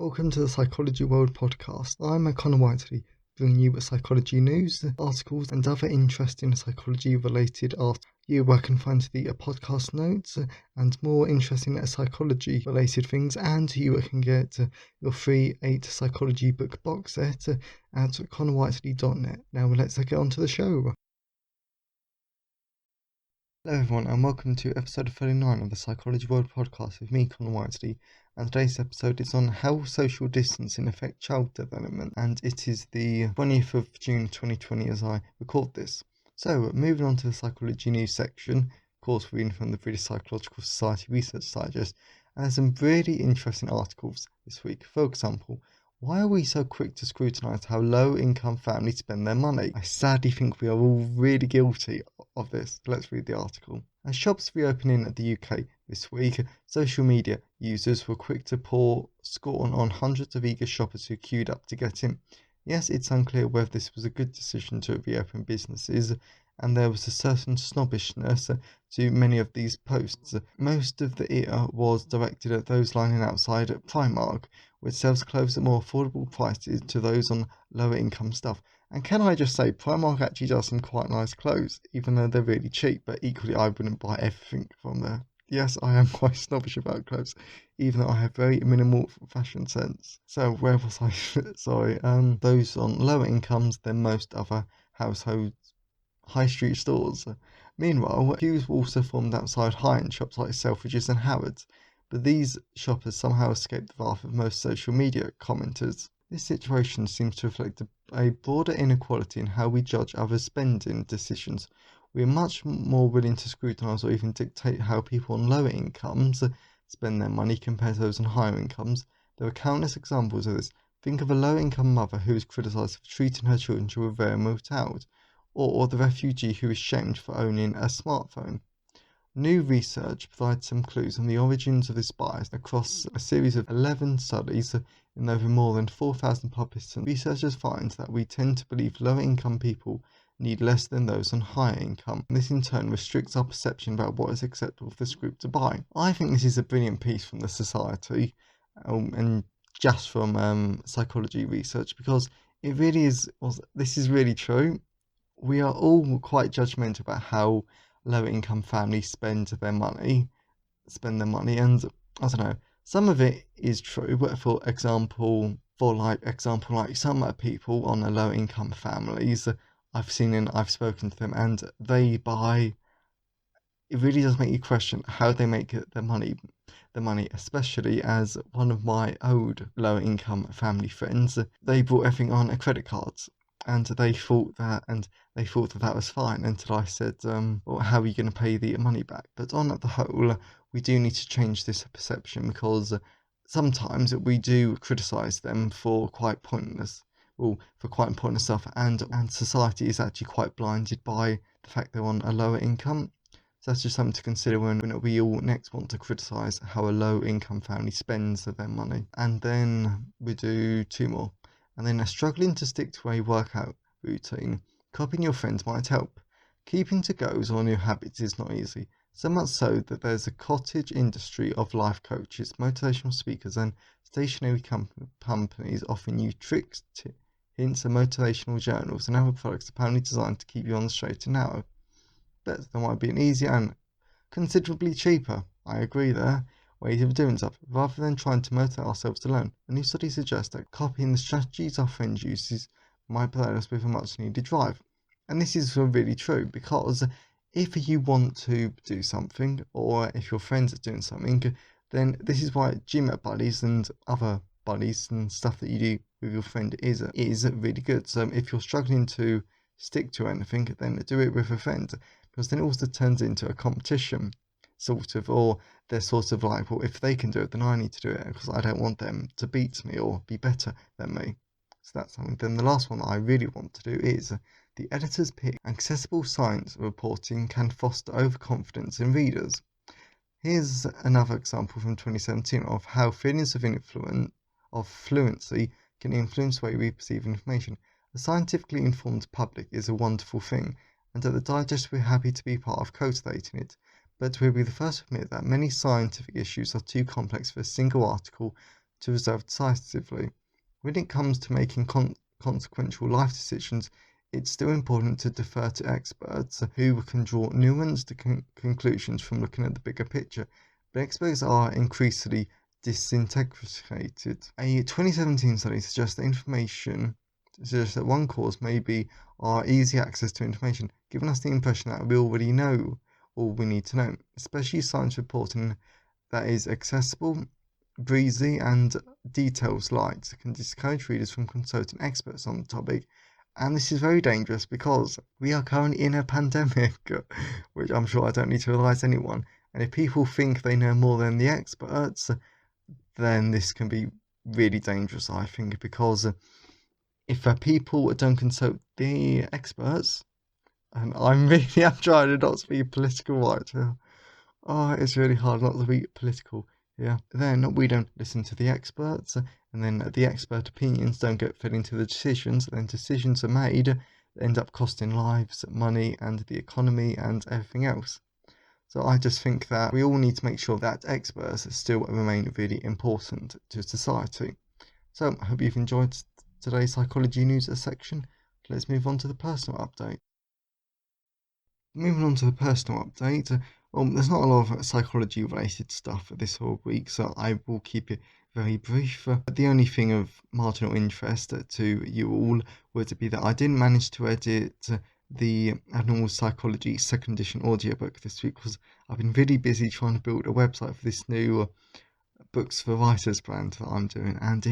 Welcome to the Psychology World podcast. I'm Connor Whiteley, bringing you psychology news, articles, and other interesting psychology-related articles. Where I can find the podcast notes and more interesting psychology-related things, and you can get your free 8 psychology book box set at connorwhiteley.net. Now let's get on to the show. Hello everyone, and welcome to episode 39 of the Psychology World podcast with me, Connor Whiteley. And today's episode is on how social distancing affects child development, and it is the 20th of June 2020 as I record this. So, moving on to the psychology news section, of course we're reading from the British Psychological Society Research Digest, and there's some really interesting articles this week. For example, why are we so quick to scrutinise how low-income families spend their money? I sadly think we are all really guilty of this. Let's read the article. As shops reopening at the UK this week, social media users were quick to pour scorn on hundreds of eager shoppers who queued up to get in. Yes, it's unclear whether this was a good decision to reopen businesses, and there was a certain snobbishness to many of these posts. Most of the ire was directed at those lining outside at Primark, which sells clothes at more affordable prices to those on lower income stuff. And can I just say, Primark actually does some quite nice clothes, even though they're really cheap, but equally I wouldn't buy everything from there. Yes, I am quite snobbish about clothes, even though I have very minimal fashion sense. So where was I? Sorry, those on lower incomes than most other households, high street stores. Meanwhile, queues were also formed outside high-end shops like Selfridges and Harrods, but these shoppers somehow escaped the wrath of most social media commenters. This situation seems to reflect a broader inequality in how we judge others' spending decisions. We are much more willing to scrutinise or even dictate how people on lower incomes spend their money compared to those on higher incomes. There are countless examples of this. Think of a low-income mother who is criticised for treating her children to a very remote out, or the refugee who is shamed for owning a smartphone. New research provides some clues on the origins of this bias across a series of 11 studies in over more than 4,000 participants. Researchers find that we tend to believe lower-income people need less than those on higher income. This in turn restricts our perception about what is acceptable for this group to buy. I think this is a brilliant piece from the Society, and just from psychology research, because it really is, this is really true. We are all quite judgmental about how lower income families spend their money, and I don't know, some of it is true, but for example, some people on a low income families, I've seen and I've spoken to them, and they buy, it really does make you question how they make their money, especially as one of my old lower income family friends, they bought everything on a credit card, and they thought that was fine until I said, well, how are you going to pay the money back? But on the whole, we do need to change this perception, because sometimes we do criticise them for quite pointless stuff, and society is actually quite blinded by the fact they're on a lower income. So that's just something to consider when we all next want to criticise how a low income family spends their money. And then we do 2 more. And then struggling to stick to a workout routine. Copying your friends might help. Keeping to goals or new habits is not easy. So much so that there's a cottage industry of life coaches, motivational speakers, and stationery companies offering you tricks, hints, and motivational journals and other products apparently designed to keep you on the straight and narrow. But there might be an easier and considerably cheaper, I agree there, ways of doing stuff, rather than trying to motivate ourselves alone. A new study suggests that copying the strategies our friend uses might provide us with a much needed drive. And this is really true, because if you want to do something, or if your friends are doing something, then this is why gym buddies and other buddies and stuff that you do with your friend is really good. So if you're struggling to stick to anything, then do it with a friend, because then it also turns into a competition, sort of, or they're sort of like, well, if they can do it, then I need to do it, because I don't want them to beat me or be better than me. So that's something. Then the last one that I really want to do is the editor's pick. Accessible science reporting can foster overconfidence in readers. Here's another example from 2017 of how feelings of fluency can influence the way we perceive information. A scientifically informed public is a wonderful thing, and at the Digest we're happy to be part of cultivating it. But we'll be the first to admit that many scientific issues are too complex for a single article to resolve decisively. When it comes to making consequential life decisions, it's still important to defer to experts who can draw nuanced conclusions from looking at the bigger picture. But experts are increasingly disintegrated. A 2017 study suggests that one cause may be our easy access to information, giving us the impression that we already know all we need to know, especially science reporting that is accessible, breezy, and details light can discourage readers from consulting experts on the topic. And this is very dangerous because we are currently in a pandemic, which I'm sure I don't need to advise anyone. And if people think they know more than the experts, then this can be really dangerous, I think, because if people don't consult the experts, and I'm trying not to be political right now. Oh, it's really hard not to be political. Yeah. Then we don't listen to the experts, and then the expert opinions don't get fed into the decisions. Then decisions are made, end up costing lives, money, and the economy, and everything else. So I just think that we all need to make sure that experts still remain really important to society. So I hope you've enjoyed today's psychology news section. Let's move on to the personal update. Moving on to the personal update, there's not a lot of psychology related stuff this whole week, so I will keep it very brief. The only thing of marginal interest to you all would be that I didn't manage to edit the Abnormal Psychology second edition audiobook this week because I've been really busy trying to build a website for this new Books for Writers brand that I'm doing, and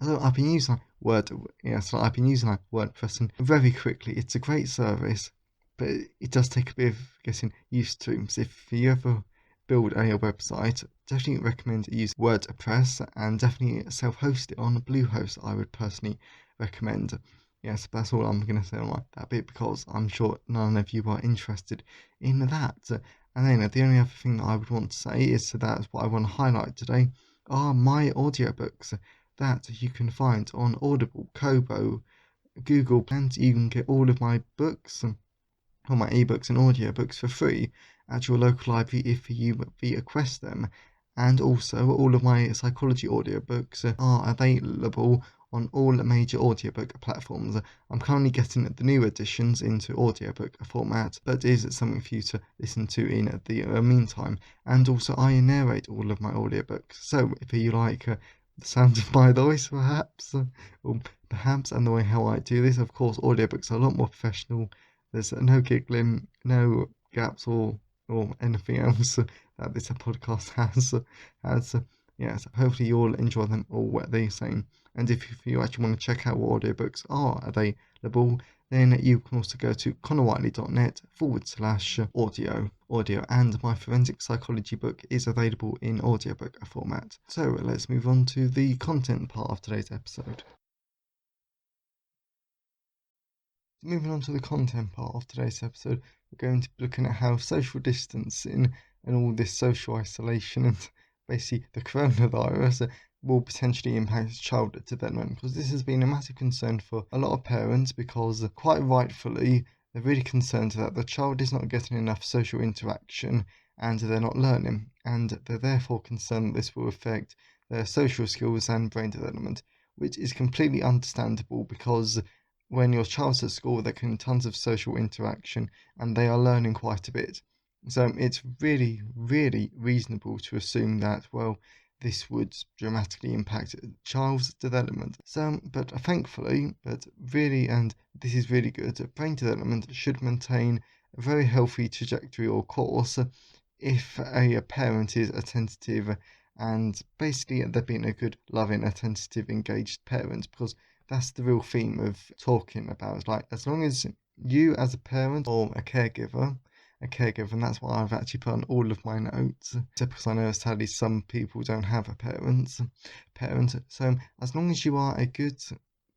I've been using WordPress, and very quickly it's a great service, but it does take a bit of getting used to. So if you ever build a website, definitely recommend use WordPress, and definitely self-host it on Bluehost. I would personally recommend. Yes, that's all I'm going to say on that bit because I'm sure none of you are interested in that. And then the only other thing that I would want to say is that's what I want to highlight today are my audiobooks that you can find on Audible, Kobo, Google, and you can get all of my books, all my ebooks and audiobooks for free at your local library if you request them. And also all of my psychology audiobooks are available on all major audiobook platforms. I'm currently getting the new editions into audiobook format, but is something for you to listen to in the meantime. And also I narrate all of my audiobooks, so if you like the sound of my voice perhaps, or perhaps, and the way how I do this, of course audiobooks are a lot more professional. There's no giggling, no gaps or anything else that this podcast has. Yes, hopefully you'll enjoy them all what they're saying. And if you actually want to check out what audiobooks are available, then you can also go to connorwhiteley.net/audio, and my forensic psychology book is available in audiobook format. So let's move on to the content part of today's episode. Moving on to the content part of today's episode, we're going to be looking at how social distancing and all this social isolation and basically the coronavirus will potentially impact child development, because this has been a massive concern for a lot of parents because quite rightfully they're really concerned that the child is not getting enough social interaction and they're not learning, and they're therefore concerned that this will affect their social skills and brain development, which is completely understandable because when your child's at school, they're getting tons of social interaction and they are learning quite a bit. So it's really, really reasonable to assume that, well, this would dramatically impact a child's development. So, but thankfully, and this is really good, brain development should maintain a very healthy trajectory or course if a parent is attentive and basically they're being a good, loving, attentive, engaged parent, because that's the real theme of talking about. It's like, as long as you as a parent or a caregiver, and that's why I've actually put on all of my notes, except because I know sadly some people don't have a parent. So as long as you are a good,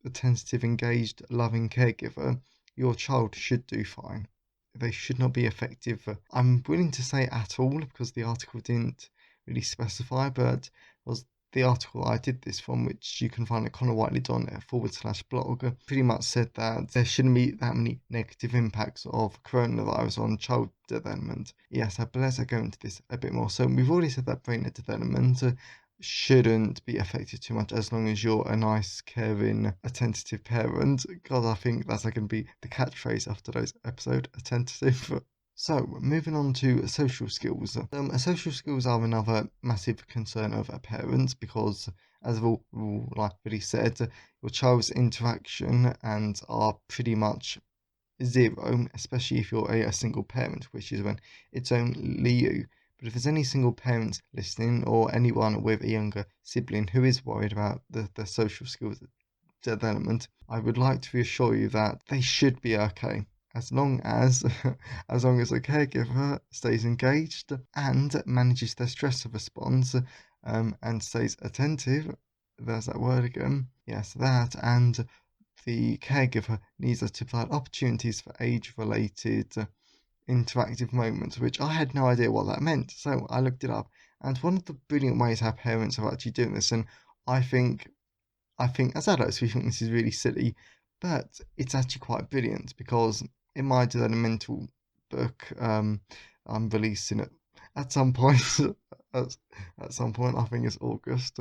attentive, engaged, loving caregiver, your child should do fine. They should not be effective. I'm willing to say at all because the article didn't really specify, but was the article I did this from, which you can find at connorwhiteley.net/blog, pretty much said that there shouldn't be that many negative impacts of coronavirus on child development. Yes, but let's go into this a bit more. So we've already said that brain development shouldn't be affected too much as long as you're a nice, caring, attentive parent. God, I think that's going to be the catchphrase after today's episode, attentive. So, moving on to social skills. Social skills are another massive concern of parents because, as I've already said, your child's interaction and are pretty much zero, especially if you're a single parent, which is when it's only you. But if there's any single parents listening or anyone with a younger sibling who is worried about the social skills development, I would like to reassure you that they should be okay. As long as as long as the caregiver stays engaged and manages their stress response and stays attentive, there's that word again. Yes, that, and the caregiver needs us to provide opportunities for age-related interactive moments, which I had no idea what that meant. So I looked it up, and one of the brilliant ways how parents are actually doing this, and I think as adults we think this is really silly, but it's actually quite brilliant because in my developmental book, I'm releasing it at some point. at, at some point, I think it's August.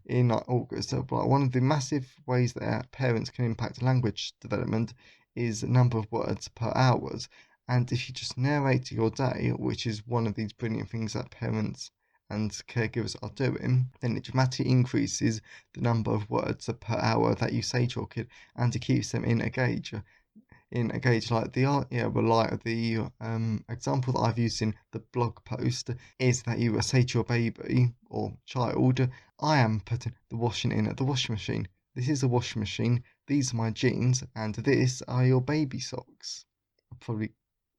In August, but one of the massive ways that parents can impact language development is the number of words per hours. And if you just narrate your day, which is one of these brilliant things that parents and caregivers are doing, then it dramatically increases the number of words per hour that you say to your kid, and it keeps them engaged. Like the example that I've used in the blog post is that you say to your baby or child, I am putting the washing in at the washing machine. This is a washing machine, these are my jeans, and this are your baby socks. I probably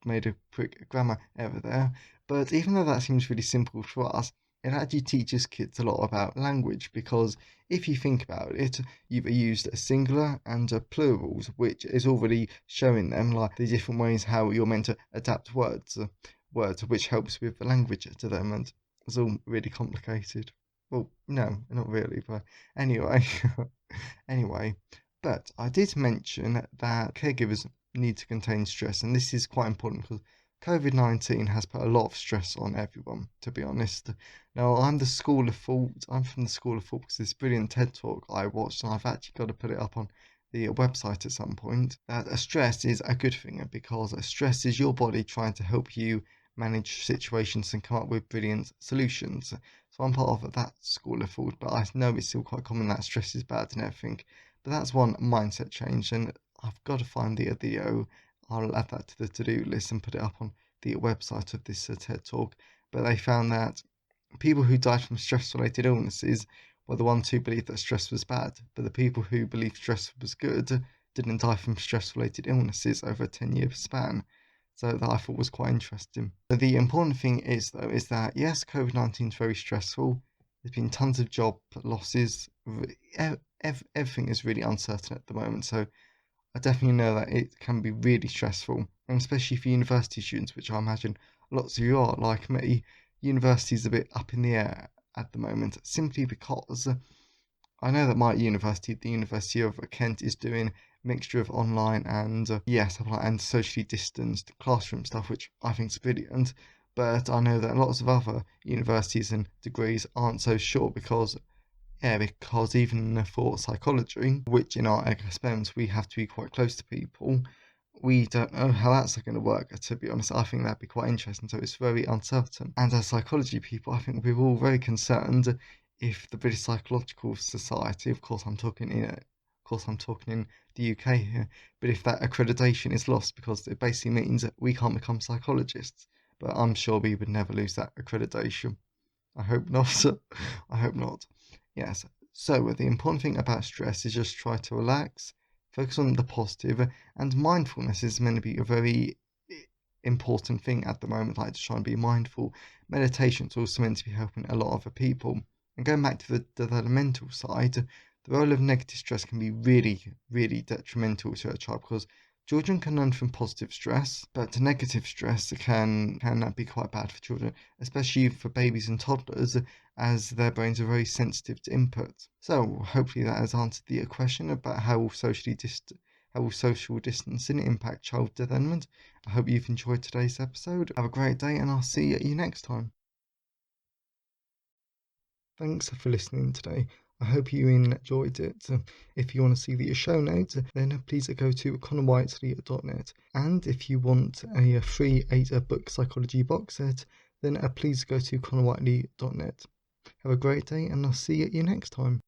made a quick grammar error there, but even though that seems really simple for us, it actually teaches kids a lot about language, because if you think about it, you've used a singular and a plurals, which is already showing them like the different ways how you're meant to adapt words, which helps with the language development. It's all really complicated. Well, no, not really, but anyway, anyway. But I did mention that caregivers need to contain stress, and this is quite important because COVID-19 has put a lot of stress on everyone, to be honest. Now, I'm from the School of Thought because this brilliant TED Talk I watched, and I've actually got to put it up on the website at some point, that a stress is a good thing because a stress is your body trying to help you manage situations and come up with brilliant solutions. So I'm part of that school of thought, but I know it's still quite common that stress is bad and everything. But that's one mindset change, and I've got to find the video. I'll add that to the to-do list and put it up on the website of this TED Talk. But they found that people who died from stress-related illnesses were the ones who believed that stress was bad, but the people who believed stress was good didn't die from stress-related illnesses over a 10-year span. So that I thought was quite interesting. So the important thing is, though, is that yes, COVID-19 is very stressful. There's been tons of job losses. Everything is really uncertain at the moment. So I definitely know that it can be really stressful, and especially for university students, which I imagine lots of you are, like me. University is a bit up in the air at the moment, simply because I know that my university, the University of Kent, is doing a mixture of online and and socially distanced classroom stuff, which I think is brilliant. But I know that lots of other universities and degrees aren't so sure because even for psychology, which in our experiments we have to be quite close to people, we don't know how that's going to work. To be honest, I think that'd be quite interesting. So it's very uncertain. And as psychology people, I think we're all very concerned if the British Psychological Society, of course I'm talking in the UK here, but if that accreditation is lost, because it basically means that we can't become psychologists. But I'm sure we would never lose that accreditation. I hope not. I hope not. Yes. So the important thing about stress is just try to relax, focus on the positive, and mindfulness is meant to be a very important thing at the moment. Like to try and be mindful. Meditation is also meant to be helping a lot of people. And going back to the developmental side, the role of negative stress can be really, really detrimental to a child because children can learn from positive stress, but negative stress can be quite bad for children, especially for babies and toddlers, as their brains are very sensitive to input. So hopefully that has answered the question about how will social distancing impact child development. I hope you've enjoyed today's episode. Have a great day, and I'll see you next time. Thanks for listening today. I hope you enjoyed it. If you want to see the show notes, then please go to connorwhiteley.net. And if you want a free 8-book psychology box set, then please go to connorwhiteley.net. Have a great day, and I'll see you next time.